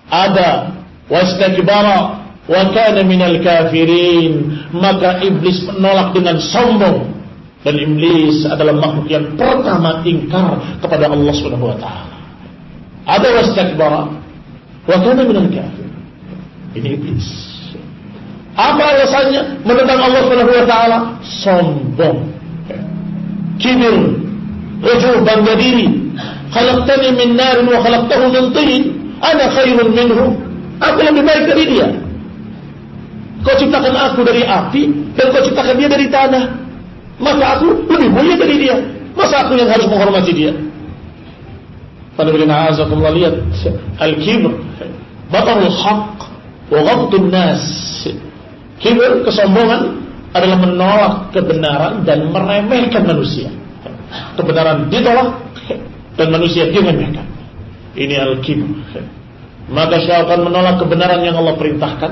A: ada wastakbara wa kana minal kafirin, maka iblis menolak dengan sombong, dan iblis adalah makhluk yang pertama ingkar kepada Allah Subhanahu wa taala. Ada wastakbara wa kana minal kafirin. Ini iblis. Apa alasannya menentang Allah Subhanahu wa taala? Sombong, kibir, ujub, bangga diri. Khalaqtani min narin wa khalaqtahu min tin, ana khairun minhu. Aku lebih baik dari dia. Kau ciptakan aku dari api dan kau ciptakan dia dari tanah, maka aku lebih mulia dari dia. Masa aku yang harus menghormati dia? Padahal azakumullah, lihat al-kibr, batarul haqq wa ghamtun nas. Kibir, kesombongan, adalah menolak kebenaran dan meremehkan manusia. Kebenaran ditolak dan manusia diremehkan. Ini al-kibr. Maka syaitan menolak kebenaran yang Allah perintahkan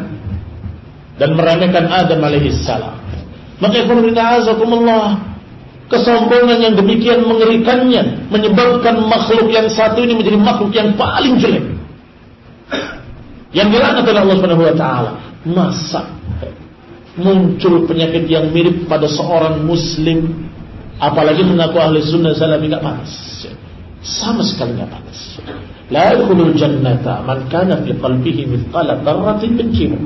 A: dan meremehkan Adam alaihissalam. Maka kesombongan yang demikian mengerikannya menyebabkan makhluk yang satu ini menjadi makhluk yang paling jelek, yang dilaknat oleh Allah Subhanahu wa taala. Masa muncul penyakit yang mirip pada seorang muslim, apalagi mengaku ahli sunnah salafi, enggak panas, sama sekali enggak panas. La yadkhulul jannata man kana fi qalbihi mithqala dzarratin min kibr.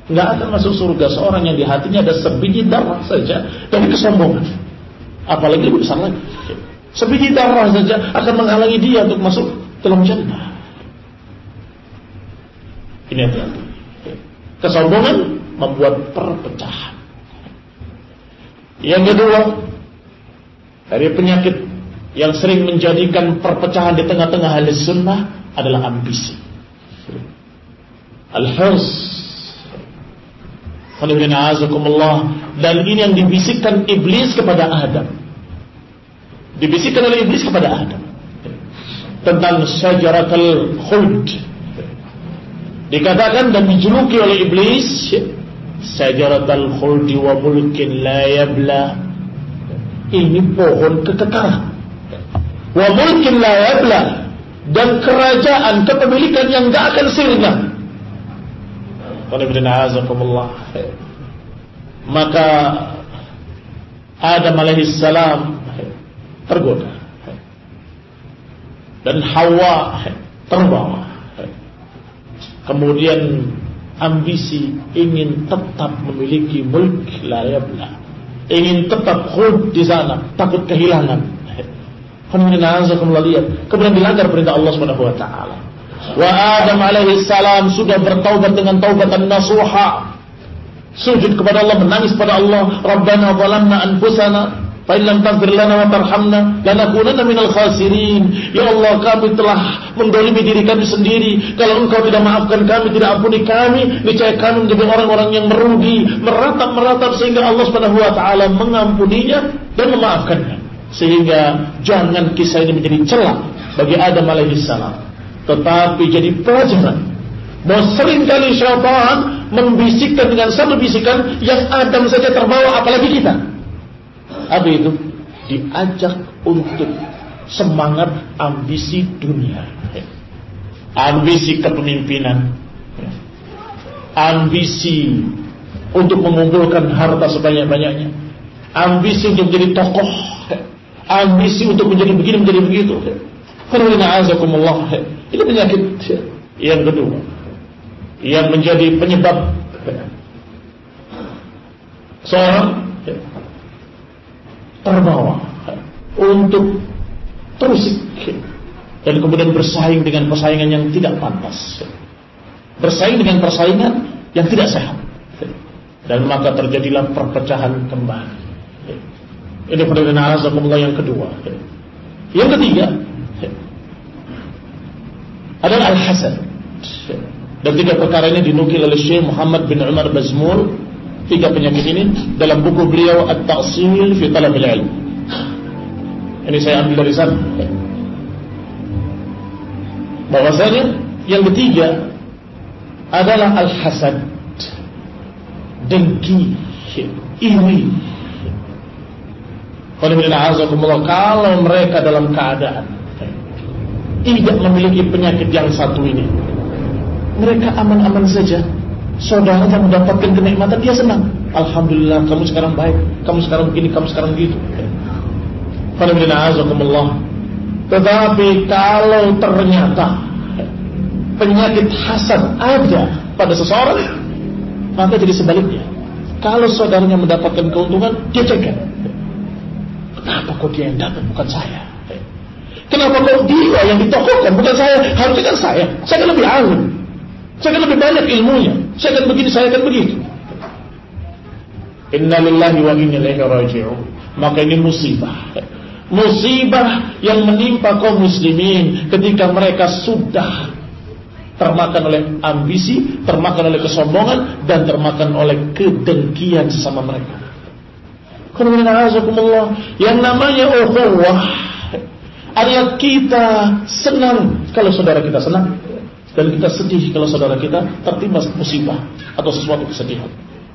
A: Enggak akan masuk surga seorang yang di hatinya ada sebiji darah saja dari kesombongan, apalagi lebih besar lagi. Sebiji darah saja akan menghalangi dia untuk masuk dalam jannah. Ini hati-hati. Kesombongan membuat perpecahan. Yang kedua, dari penyakit yang sering menjadikan perpecahan di tengah-tengah ahli sunnah adalah ambisi, al-hirs. Dan ini yang dibisikkan iblis kepada Adam, dibisikkan oleh iblis kepada Adam tentang syajaratul khuld. Dikatakan dan dijuluki oleh iblis syajaratul khuld wa mulkin la yabla. Ini pohon kekekalan, wa mulkin la yabla, dan kerajaan, kepemilikan yang enggak akan sirna. Maka Adam alaihissalam tergoda dan Hawa terbawa. Kemudian ambisi ingin tetap memiliki mulk la yabla, ingin tetap khuld di sana, takut kehilangan. Kemudian dilanggar perintah Allah Subhanahu wa taala. Wa Adam alaihi salam sudah bertaubat dengan taubatan nasuha, sujud kepada Allah, menangis pada Allah, Rabbana zalamna anfusana fa in lam taghfir lana wa tarhamna lanakunanna minal khasirin. Ya Allah, kami telah mendolimi diri kami sendiri. Kalau Engkau tidak maafkan kami, tidak ampuni kami, niscaya kami menjadi orang-orang yang merugi. Meratap sehingga Allah Subhanahu wa taala mengampuninya dan memaafkannya. Sehingga jangan kisah ini menjadi celah bagi Adam alaihi salam, tetapi jadi pelajaran bahwa seringkali syaitan membisikkan dengan satu bisikan yang Adam saja terbawa, apalagi kita. Apa itu? Diajak untuk semangat ambisi dunia, ambisi kepemimpinan, ambisi untuk mengumpulkan harta sebanyak-banyaknya, ambisi untuk menjadi tokoh, ambisi untuk menjadi begini, menjadi begitu. Ini penyakit yang kedua yang menjadi penyebab seorang terbawa untuk terusik dan kemudian bersaing dengan persaingan yang tidak pantas, bersaing dengan persaingan yang tidak sehat, dan maka terjadilah perpecahan kembali. Ini perhatian yang kedua. Yang ketiga adalah al-hasad. Dan 3 perkara ini dinukil oleh Syekh Muhammad bin Umar Bazmul, 3 penyakit ini dalam buku beliau At-Ta'sil fi Talabil Ilm. Ini saya ambil dari sana. Bahwasanya yang ketiga adalah al-hasad, dengki, iri. Kalau mereka dalam keadaan tidak memiliki penyakit yang satu ini, mereka aman-aman saja. Saudaranya mendapatkan kenikmatan, dia senang. Alhamdulillah, kamu sekarang baik, kamu sekarang begini, kamu sekarang gitu. Tetapi kalau ternyata penyakit hasad ada pada seseorang, maka jadi sebaliknya. Kalau saudaranya mendapatkan keuntungan, dia cengeng. Kenapa kok dia yang dapat, bukan saya? Kenapa kok dia yang ditokohkan, bukan saya? Harusnya kan saya kan lebih alim, saya kan lebih banyak ilmunya, saya kan begini, saya kan begitu. Inna lillahi wa inna ilaihi raji'un. Maka ini musibah yang menimpa kaum muslimin ketika mereka sudah termakan oleh ambisi, termakan oleh kesombongan, dan termakan oleh kedengkian sesama mereka. Yang namanya ukhuwah adalah kita senang kalau saudara kita senang, dan kita sedih kalau saudara kita tertimpa musibah atau sesuatu kesedihan.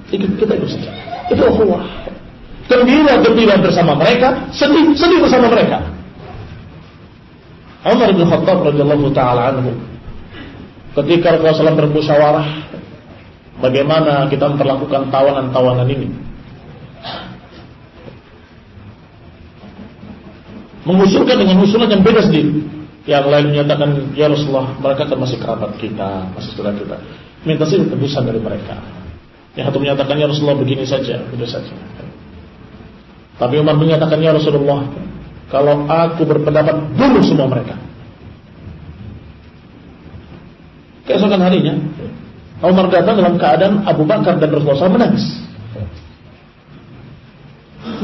A: Kita ikut sedih. Itu ukhuwah. Gembira bersama mereka, sedih bersama mereka. Umar bin Khattab radhiyallahu taala anhu, ketika Rasulullah SAW bermusyawarah bagaimana kita memperlakukan tawanan-tawanan ini, mengusulkan dengan usulan yang beda sendiri. Yang lain menyatakan, ya Rasulullah, mereka kan masih kerabat kita, masih saudara kita, minta sih tebusan dari mereka. Yang satu menyatakan, ya Rasulullah, begini saja, udah saja. Tapi Umar menyatakan, ya Rasulullah, kalau aku berpendapat, bunuh semua mereka. Keesokan harinya, Umar datang dalam keadaan Abu Bakar dan Rasulullah SAW menangis.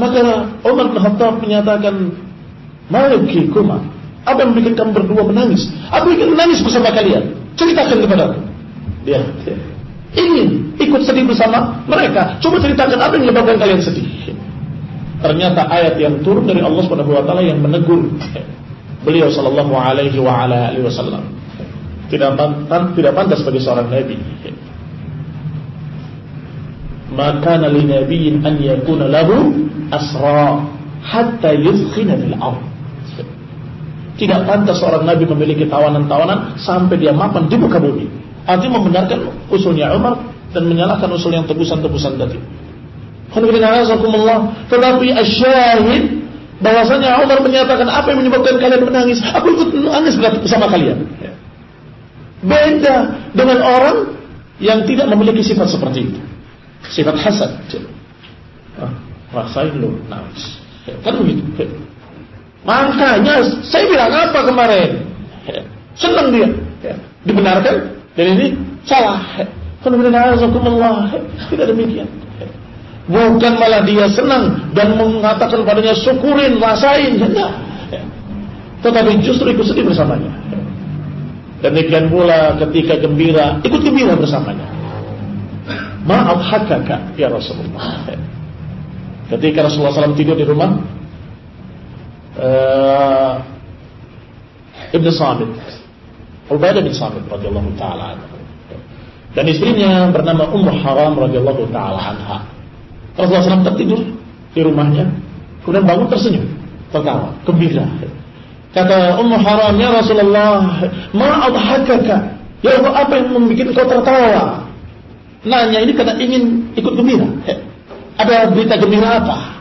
A: Maka Umar bin Khattab menyatakan, Malikikuma, apa yang bikin kamu berdua menangis? Aku ingin menangis bersama kalian. Ceritakan kepada aku. Dia ingin ikut sedih bersama mereka. Coba ceritakan apa yang menyebabkan kalian sedih. Ternyata ayat yang turun dari Allah Subhanahu wa taala yang menegur beliau sallallahu alaihi wa ala alihi wasallam. Tidak pantas bagi seorang nabi. Maka li nabiyyin an yakuna lahu asra hatta yuzkhina fil ardh. Tidak pantas seorang nabi memiliki tawanan-tawanan sampai dia mapan di muka bumi. Artinya membenarkan usulnya Umar dan menyalahkan usul yang tebusan-tebusan tadi. Tetapi asyahid bahwasanya Umar menyatakan, apa yang menyebabkan kalian menangis? Aku ikut menangis bersama kalian. Beda dengan orang yang tidak memiliki sifat seperti itu, sifat hasad. Rasain lu nangis, kan begitu. Makanya saya bilang apa kemarin, senang dia, dibenarkan, dan ini salah. Tidak demikian. Bukan malah dia senang dan mengatakan padanya syukurin, rasain, enggak. Tetapi justru ikut sedih bersamanya. Demikian pula ketika gembira, ikut gembira bersamanya. Maaf hakaka ya Rasulullah. Ketika Rasulullah SAW tidur di rumah Ibn Samit, Ubadah bin Samit radhiyallahu taala anhu, dan istrinya bernama Ummu Haram radhiyallahu taala anha. Rasulullah SAW tertidur di rumahnya, kemudian bangun tersenyum, tertawa, gembira. Kata Ummu Haram, ya Rasulullah, ma adhakaka? Ya Allah, apa yang membuat kau tertawa? Nanya ini karena ingin ikut gembira. Ada berita gembira apa?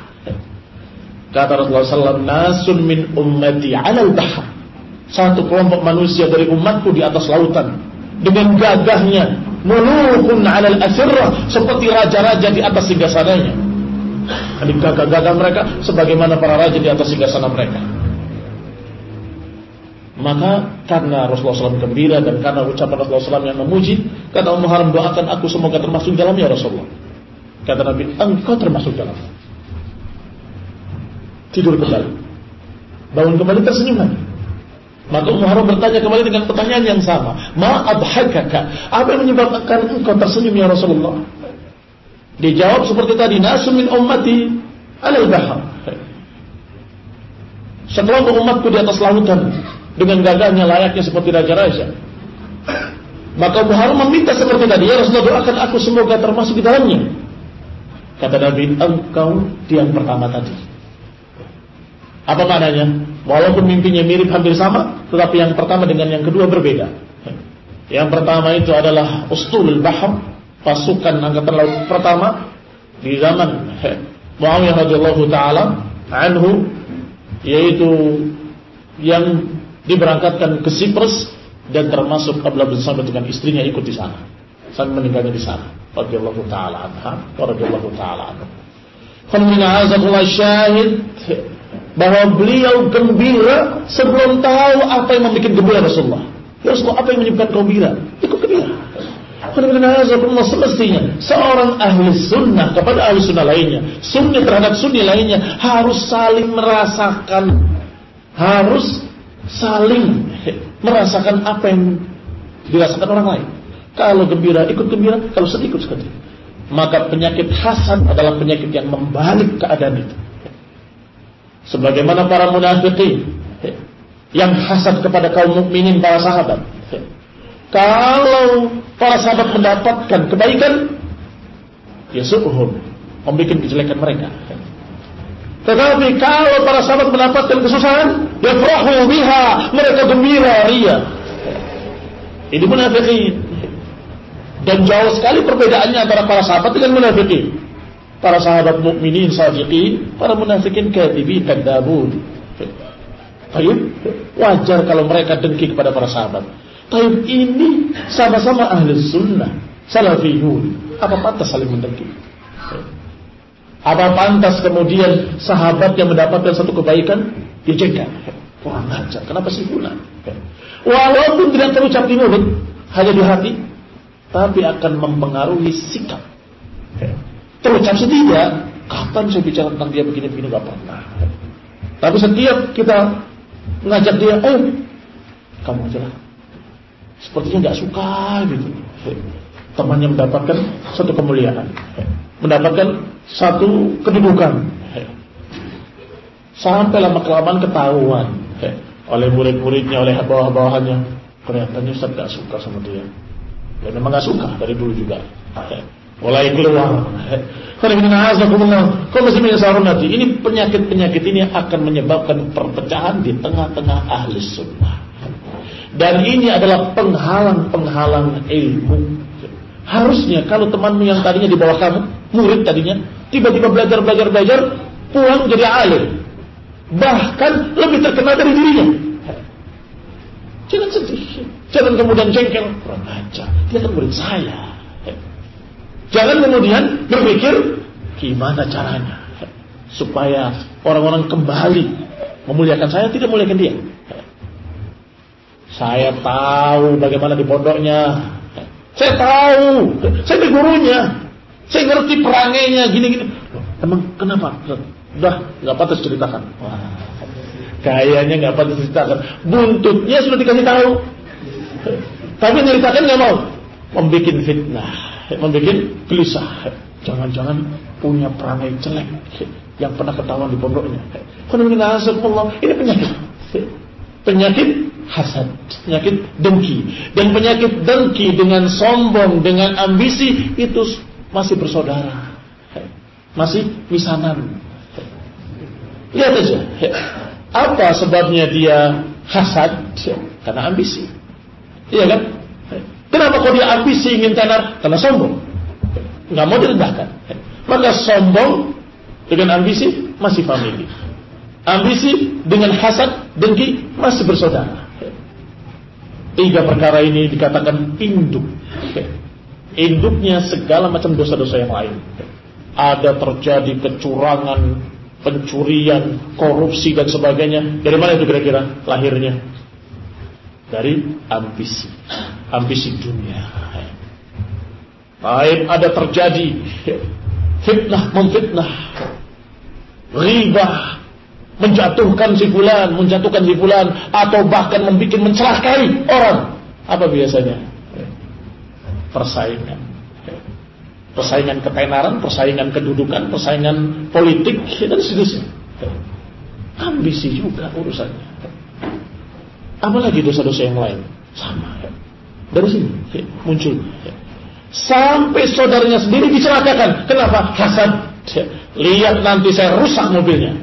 A: Kata Rasulullah SAW, nasun min ummati 'alal bahr. Satu kelompok manusia dari umatku di atas lautan, dengan gagahnya, mulukun 'alal asirra, seperti raja-raja di atas singgasananya. di gagah-gagah mereka sebagaimana para raja di atas singgasana mereka. Maka karena Rasulullah SAW gembira dan karena ucapan Rasulullah SAW yang memuji, kata Ummu Haram, doakan aku semoga termasuk dalamnya Rasulullah. Kata Nabi, engkau termasuk dalamnya. Tidur kembali, bangun kembali, tersenyum lagi. Maka Ummu Haram bertanya kembali dengan pertanyaan yang sama, ma abhakaka, apa yang menyebabkan engkau tersenyum ya Rasulullah? Dijawab seperti tadi, nasu min ummati alal bahar, sekelompok umatku di atas lautan dengan gagahnya layaknya seperti raja-raja. Maka Ummu Haram meminta seperti tadi, ya Rasulullah, doakan aku semoga termasuk di dalamnya. Kata Nabi, engkau di yang pertama tadi. Apa maknanya? Walaupun mimpinya mirip hampir sama, tetapi yang pertama dengan yang kedua berbeda. Yang pertama itu adalah Usturul Bahr, pasukan angkatan laut pertama di zaman Muawiyah radhiyallahu taala anhu, yaitu yang diberangkatkan ke Siprus dan termasuk Abdullah bin Sabit dengan istrinya ikut di sana. Sampai meninggalnya di sana. Radhiyallahu taala anha wa radhiyallahu taala anhu. Qulna azakullah syahid bahwa beliau gembira sebelum tahu apa yang membuat gembira Rasulullah. Ya Rasulullah, apa yang menyebabkan gembira? Ikut gembira. Karena semestinya seorang ahli sunnah kepada ahli sunnah lainnya, sunni terhadap sunni lainnya, harus saling merasakan apa yang dirasakan orang lain. Kalau gembira ikut gembira, kalau sedih ikut sedih. Maka penyakit hasad adalah penyakit yang membalik keadaan itu. Sebagaimana para munafiqin yang hasad kepada kaum mukminin, para sahabat. Kalau para sahabat mendapatkan kebaikan, yasu'uhum, membuat kejelekan mereka. Tetapi kalau para sahabat mendapatkan kesusahan, yafrahu biha, mereka gembira ria. Ini munafiqin. Dan jauh sekali perbedaannya antara para sahabat dengan munafiqin. Para sahabat mukminin shadiqin, para munafikin kadzibin kadzabun. Baik, wajar kalau mereka dengki kepada para sahabat. Baik, ini sama-sama ahli sunnah, salafiyun. Apa pantas saling mendengki? Apa pantas kemudian sahabat yang mendapatkan satu kebaikan dijengkel? Kurang ajar, kenapa sih pula? Walaupun tidak terucap di mulut, hanya di hati, tapi akan mempengaruhi sikap. Terucap tidak, kapan saya bicara tentang dia begini-begini, gak pernah. Tapi setiap kita mengajak dia, kamu aja lah, sepertinya gak suka gitu. Temannya mendapatkan satu kemuliaan, mendapatkan satu kedudukan, sampai lama-kelamaan ketahuan oleh murid-muridnya, oleh bawah-bawahannya, kelihatannya Ustaz gak suka sama dia. Dan memang gak suka dari dulu juga. Mulai keluar. Ini penyakit-penyakit ini akan menyebabkan perpecahan di tengah-tengah ahli sunnah. Dan ini adalah penghalang-penghalang ilmu. Harusnya kalau temanmu yang tadinya di bawah kamu, murid tadinya, tiba-tiba belajar, pulang jadi alim, bahkan lebih terkenal dari dirinya. Jangan sedih, jangan kemudian jengkel, kurang ajar, dia kan murid saya. Jangan kemudian berpikir gimana caranya supaya orang-orang kembali memuliakan saya, tidak memuliakan dia. Saya tahu bagaimana di pondoknya, saya tahu, saya di gurunya, saya ngerti perangainya gini-gini. Emang kenapa? Udah nggak pantas ceritakan. Wah, kayaknya nggak pantas ceritakan. Buntutnya sudah dikasih tahu, tapi ceritakan nggak mau, membikin fitnah, membikin gelisah. Jangan-jangan punya perangai jelek yang pernah ketahuan di pondoknya. Ini penyakit hasad, penyakit dengki. Dan penyakit dengki dengan sombong, dengan ambisi, itu masih bersaudara, masih misanan. Lihat aja, apa sebabnya dia hasad? Karena ambisi. Iya kan? Kenapa kok dia ambisi ingin tenar? Karena sombong, nggak mau direndahkan. Maka sombong dengan ambisi masih famili. Ambisi dengan hasad, dengki masih bersaudara. Tiga perkara ini dikatakan induk. Induknya segala macam dosa-dosa yang lain. ada terjadi kecurangan, pencurian, korupsi dan sebagainya. Dari mana itu kira-kira lahirnya? Dari ambisi dunia. Baik, ada terjadi fitnah memfitnah, ghibah, menjatuhkan si fulan, atau bahkan mencelakai orang. Apa biasanya? Persaingan ketenaran, persaingan kedudukan, persaingan politik dan seterusnya. Ambisi juga urusannya. Apalagi dosa-dosa yang lain sama. Dari sini muncul. Sampai saudaranya sendiri dicelakakan. Kenapa? Hasad. Lihat nanti saya rusak mobilnya.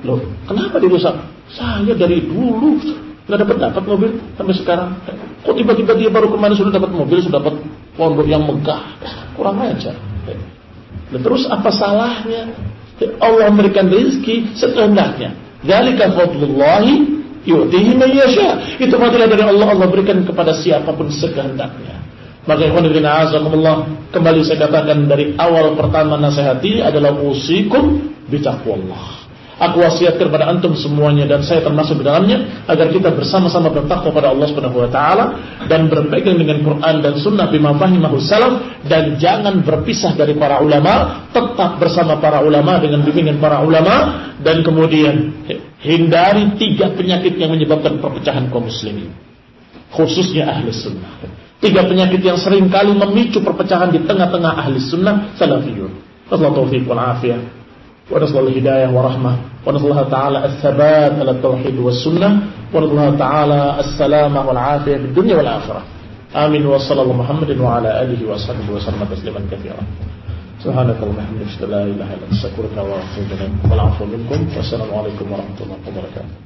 A: Loh, kenapa dirusak? Saya dari dulu nggak dapat mobil sampai sekarang. Kok tiba-tiba dia baru kemarin sudah dapat mobil, sudah dapat pondok yang megah? Kurang ajar. Dan terus apa salahnya? Allah memberikan rezeki sekehendaknya. Dzalika fadlullahi yu'tihi man yasha. Itu fadilah dari Allah. Allah berikan kepada siapapun sekehendaknya. Maka kembali saya katakan dari awal pertama nasihati adalah usikum bitaqwallah. Aku wasiatkan kepada antum semuanya dan saya termasuk di dalamnya agar kita bersama-sama bertakwa pada Allah Subhanahu wa taala dan berpegang dengan Quran dan sunnah bima fahimahu salaf, dan jangan berpisah dari para ulama, tetap bersama para ulama dengan bimbingan para ulama, dan kemudian hindari 3 penyakit yang menyebabkan perpecahan kaum muslimin, khususnya ahli sunnah. 3 penyakit yang sering kali memicu perpecahan di tengah-tengah ahli sunnah salafiyun. Wassalamu taufiq wal afiyah. Wa nasallahu hidayah wa rahmah. Wa nasallahu ta'ala as-sabat ala tauhid was sunnah. Wa nasallahu ta'ala as-salamah wal afiyah fid dunya wal akhirah. Amin wa sallallahu Muhammadin wa ala alihi wa sahbihi wa sallam tasliman katsiran. Subhanakallahumma wa bihamdika la ilaha illa anta astaghfiruka wa atubu ilaik. Wal 'afwu minkum. Wassalamu alaikum warahmatullahi wabarakatuh.